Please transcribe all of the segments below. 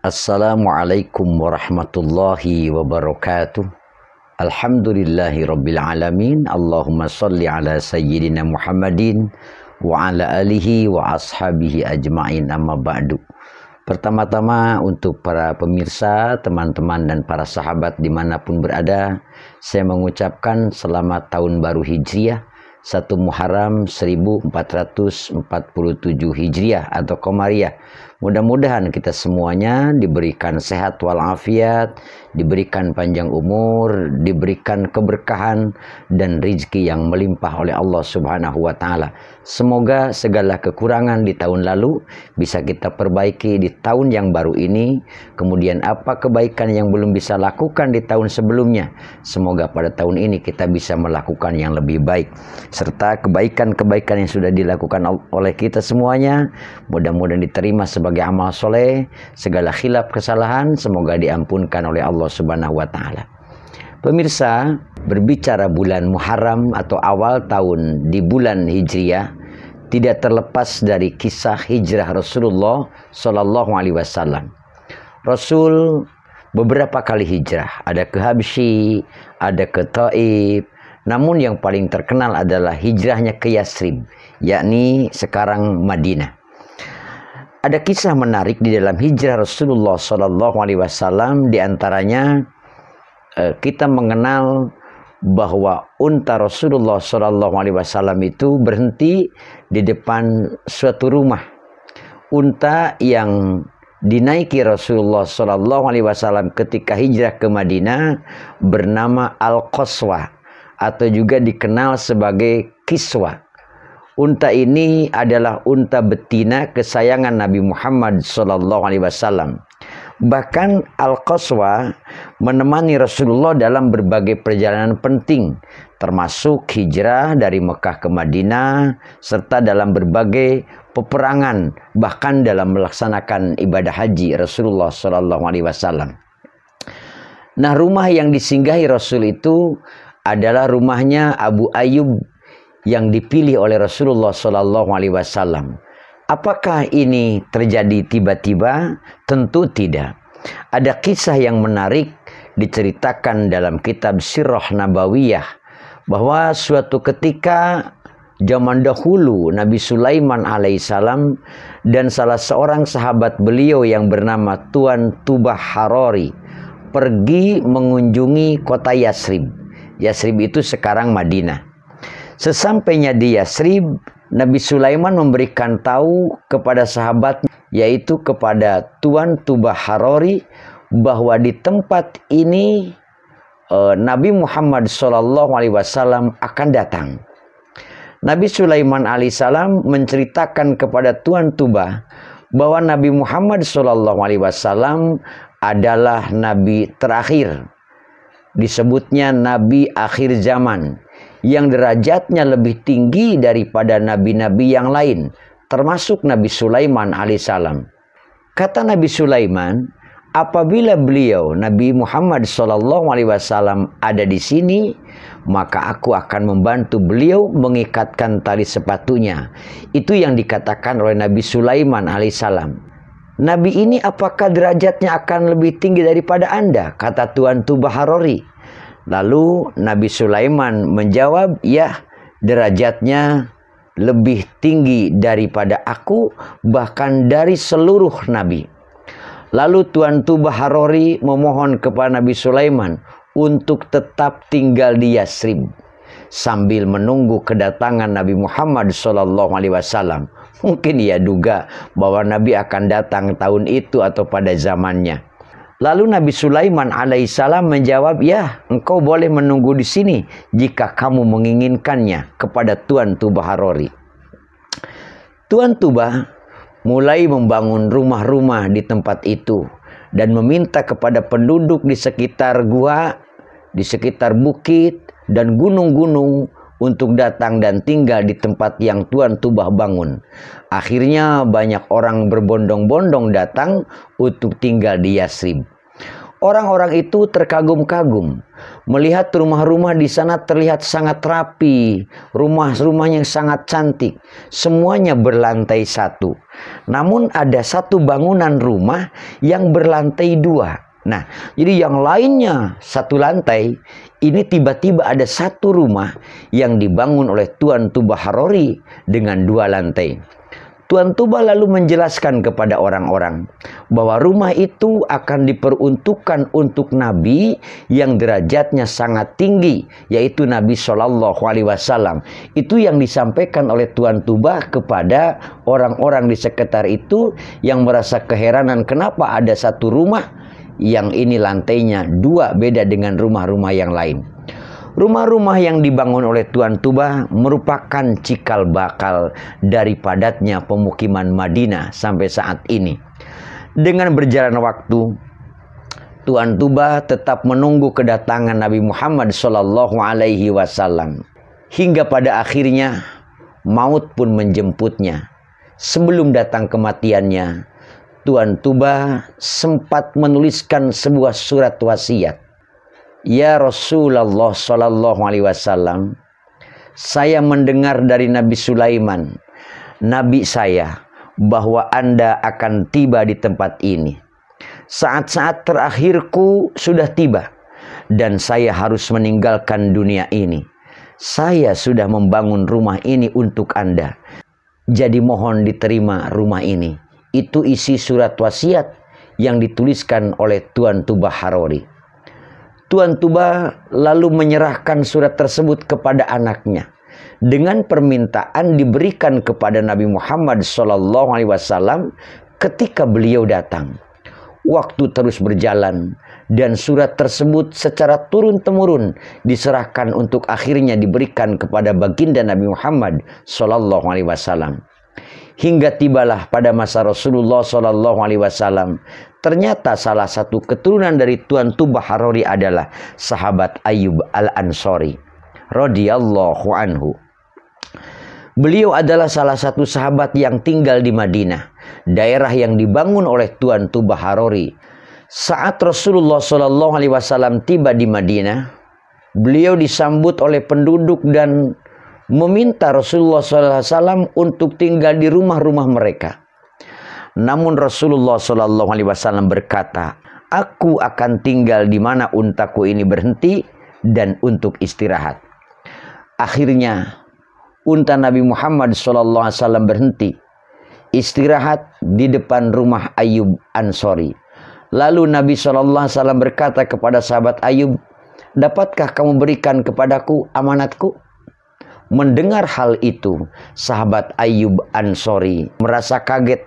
Assalamualaikum warahmatullahi wabarakatuh. Alhamdulillahi rabbil alamin. Allahumma salli ala sayyidina Muhammadin wa ala alihi wa ashabihi ajma'in, amma ba'du. Pertama-tama untuk para pemirsa, teman-teman dan para sahabat dimanapun berada, saya mengucapkan selamat tahun baru Hijriah 1 Muharram 1447 Hijriah atau Komariah. Mudah-mudahan kita semuanya diberikan sehat walafiat, diberikan panjang umur, diberikan keberkahan dan rizki yang melimpah oleh Allah Subhanahu wa Ta'ala. Semoga segala kekurangan di tahun lalu bisa kita perbaiki di tahun yang baru ini. Kemudian apa kebaikan yang belum bisa lakukan di tahun sebelumnya, semoga pada tahun ini kita bisa melakukan yang lebih baik. Serta kebaikan-kebaikan yang sudah dilakukan oleh kita semuanya, mudah-mudahan diterima sebagai amal soleh. Segala khilaf kesalahan semoga diampunkan oleh Allah Subhanahu wa Ta'ala. Pemirsa, berbicara bulan Muharram atau awal tahun di bulan Hijriah tidak terlepas dari kisah hijrah Rasulullah Shallallahu Alaihi Wasallam. Rasul beberapa kali hijrah, ada ke Habsyi, ada ke Taif. Namun yang paling terkenal adalah hijrahnya ke Yathrib, yakni sekarang Madinah. Ada kisah menarik di dalam hijrah Rasulullah Shallallahu Alaihi Wasallam. Di antaranya kita mengenal bahwa unta Rasulullah Shallallahu Alaihi Wasallam itu berhenti di depan suatu rumah. Unta yang dinaiki Rasulullah Shallallahu Alaihi Wasallam ketika hijrah ke Madinah bernama Al-Qaswa atau juga dikenal sebagai Kiswa. Unta ini adalah unta betina kesayangan Nabi Muhammad Sallallahu Alaihi Wasallam. Bahkan Al-Qaswa menemani Rasulullah dalam berbagai perjalanan penting, termasuk hijrah dari Mekah ke Madinah, serta dalam berbagai peperangan, bahkan dalam melaksanakan ibadah haji Rasulullah Sallallahu Alaihi Wasallam. Nah, rumah yang disinggahi Rasul itu adalah rumahnya Abu Ayyub yang dipilih oleh Rasulullah Shallallahu Alaihi Wasallam. Apakah ini terjadi tiba-tiba? Tentu tidak. Ada kisah yang menarik diceritakan dalam kitab Sirah Nabawiyah bahwa suatu ketika zaman dahulu Nabi Sulaiman alaihissalam dan salah seorang sahabat beliau yang bernama Tuan Tubah Harori pergi mengunjungi kota Yathrib. Yathrib itu sekarang Madinah. Sesampainya di Yathrib, Nabi Sulaiman memberikan tahu kepada sahabatnya, yaitu kepada Tuan Tubah Harori, bahwa di tempat ini Nabi Muhammad SAW akan datang. Nabi Sulaiman alaihissalam menceritakan kepada Tuan Tubah bahwa Nabi Muhammad SAW adalah Nabi terakhir. Disebutnya Nabi akhir zaman, yang derajatnya lebih tinggi daripada nabi-nabi yang lain, termasuk Nabi Sulaiman alaihissalam. Kata Nabi Sulaiman, apabila beliau Nabi Muhammad SAW ada di sini, maka aku akan membantu beliau mengikatkan tali sepatunya. Itu yang dikatakan oleh Nabi Sulaiman alaihissalam. Nabi ini apakah derajatnya akan lebih tinggi daripada Anda? Kata Tuan Tubah Harori. Lalu Nabi Sulaiman menjawab, ya, derajatnya lebih tinggi daripada aku, bahkan dari seluruh Nabi. Lalu Tuan Tubah Harori memohon kepada Nabi Sulaiman untuk tetap tinggal di Yathrib sambil menunggu kedatangan Nabi Muhammad SAW. Mungkin ia duga bahwa Nabi akan datang tahun itu atau pada zamannya. Lalu Nabi Sulaiman alaihissalam menjawab, ya, engkau boleh menunggu di sini jika kamu menginginkannya, kepada Tuan Tubah Harori. Tuan Tubah mulai membangun rumah-rumah di tempat itu dan meminta kepada penduduk di sekitar gua, di sekitar bukit dan gunung-gunung untuk datang dan tinggal di tempat yang Tuan Tubah bangun. Akhirnya banyak orang berbondong-bondong datang untuk tinggal di Yathrib. Orang-orang itu terkagum-kagum melihat rumah-rumah di sana terlihat sangat rapi, rumah-rumahnya sangat cantik, semuanya berlantai satu. Namun ada satu bangunan rumah yang berlantai dua. Nah, jadi yang lainnya satu lantai, ini tiba-tiba ada satu rumah yang dibangun oleh Tuan Tuba Harori dengan dua lantai. Tuan Tuba lalu menjelaskan kepada orang-orang bahwa rumah itu akan diperuntukkan untuk Nabi yang derajatnya sangat tinggi, yaitu Nabi Shallallahu Alaihi Wasallam. Itu yang disampaikan oleh Tuan Tuba kepada orang-orang di sekitar itu yang merasa keheranan kenapa ada satu rumah yang ini lantainya dua, beda dengan rumah-rumah yang lain. Rumah-rumah yang dibangun oleh Tuan Tuba merupakan cikal bakal dari padatnya pemukiman Madinah sampai saat ini. Dengan berjalan waktu, Tuan Tuba tetap menunggu kedatangan Nabi Muhammad Shallallahu Alaihi Wasallam hingga pada akhirnya maut pun menjemputnya. Sebelum datang kematiannya, Tuan Tuba sempat menuliskan sebuah surat wasiat. Ya Rasulullah Sallallahu Alaihi Wasallam, saya mendengar dari Nabi Sulaiman, Nabi saya, bahwa Anda akan tiba di tempat ini. Saat-saat terakhirku sudah tiba, dan saya harus meninggalkan dunia ini. Saya sudah membangun rumah ini untuk Anda. Jadi mohon diterima rumah ini. Itu isi surat wasiat yang dituliskan oleh Tuan Tuba Harori. Tuan Tuba lalu menyerahkan surat tersebut kepada anaknya dengan permintaan diberikan kepada Nabi Muhammad SAW ketika beliau datang. Waktu terus berjalan dan surat tersebut secara turun-temurun diserahkan untuk akhirnya diberikan kepada baginda Nabi Muhammad SAW. Hingga tibalah pada masa Rasulullah SAW. Ternyata salah satu keturunan dari Tuan Tuba Harori adalah sahabat Ayyub Al-Ansori radhiyallahu anhu. Beliau adalah salah satu sahabat yang tinggal di Madinah, daerah yang dibangun oleh Tuan Tuba Harori. Saat Rasulullah SAW tiba di Madinah, beliau disambut oleh penduduk dan meminta Rasulullah SAW untuk tinggal di rumah-rumah mereka. Namun Rasulullah SAW berkata, aku akan tinggal di mana untaku ini berhenti dan untuk istirahat. Akhirnya unta Nabi Muhammad SAW berhenti istirahat di depan rumah Ayyub Ansori. Lalu Nabi SAW berkata kepada sahabat Ayyub, dapatkah kamu berikan kepadaku amanatku? Mendengar hal itu, sahabat Ayyub Ansori merasa kaget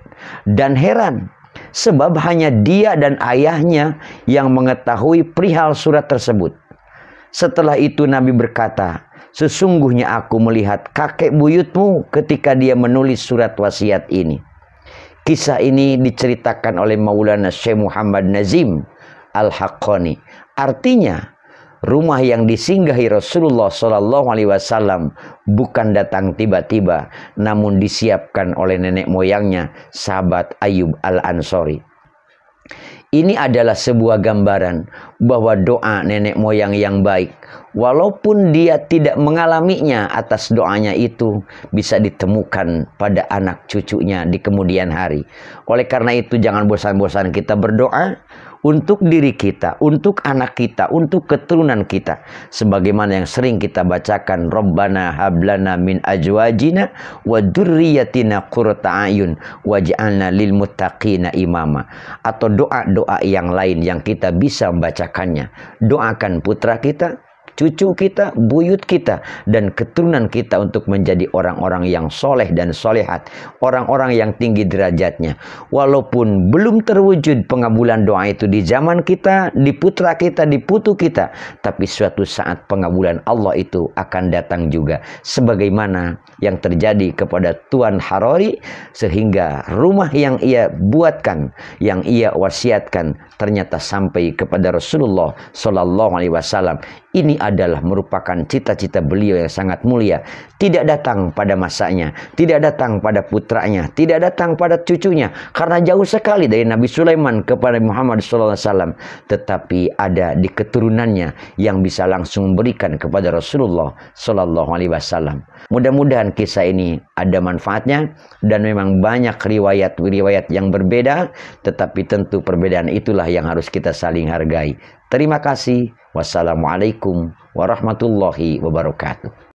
dan heran, sebab hanya dia dan ayahnya yang mengetahui perihal surat tersebut. Setelah itu Nabi berkata, sesungguhnya aku melihat kakek buyutmu ketika dia menulis surat wasiat ini. Kisah ini diceritakan oleh Maulana Syekh Muhammad Nazim Al-Haqqani. Artinya, rumah yang disinggahi Rasulullah SAW bukan datang tiba-tiba, namun disiapkan oleh nenek moyangnya, sahabat Ayyub Al-Ansori. Ini adalah sebuah gambaran bahwa doa nenek moyang yang baik, walaupun dia tidak mengalaminya, atas doanya itu bisa ditemukan pada anak cucunya di kemudian hari. Oleh karena itu jangan bosan-bosan kita berdoa untuk diri kita, untuk anak kita, untuk keturunan kita. Sebagaimana yang sering kita bacakan, Rabbana hablana min azwajina wa dzurriyyatina qurrata a'yun waj'alna lil muttaqina imama. Atau doa-doa yang lain yang kita bisa membacakannya. Doakan putra kita, cucu kita, buyut kita, dan keturunan kita untuk menjadi orang-orang yang soleh dan solehat, orang-orang yang tinggi derajatnya. Walaupun belum terwujud pengabulan doa itu di zaman kita, di putra kita, di putu kita, tapi suatu saat pengabulan Allah itu akan datang juga, sebagaimana yang terjadi kepada Tuan Harori, sehingga rumah yang ia buatkan, yang ia wasiatkan, ternyata sampai kepada Rasulullah SAW. Ini adalah merupakan cita-cita beliau yang sangat mulia. Tidak datang pada masanya, tidak datang pada putranya, tidak datang pada cucunya, karena jauh sekali dari Nabi Sulaiman kepada Muhammad SAW. Tetapi ada di keturunannya yang bisa langsung memberikan kepada Rasulullah SAW. Mudah-mudahan kisah ini ada manfaatnya, dan memang banyak riwayat-riwayat yang berbeda, tetapi tentu perbedaan itulah yang harus kita saling hargai. Terima kasih. Wassalamualaikum warahmatullahi wabarakatuh.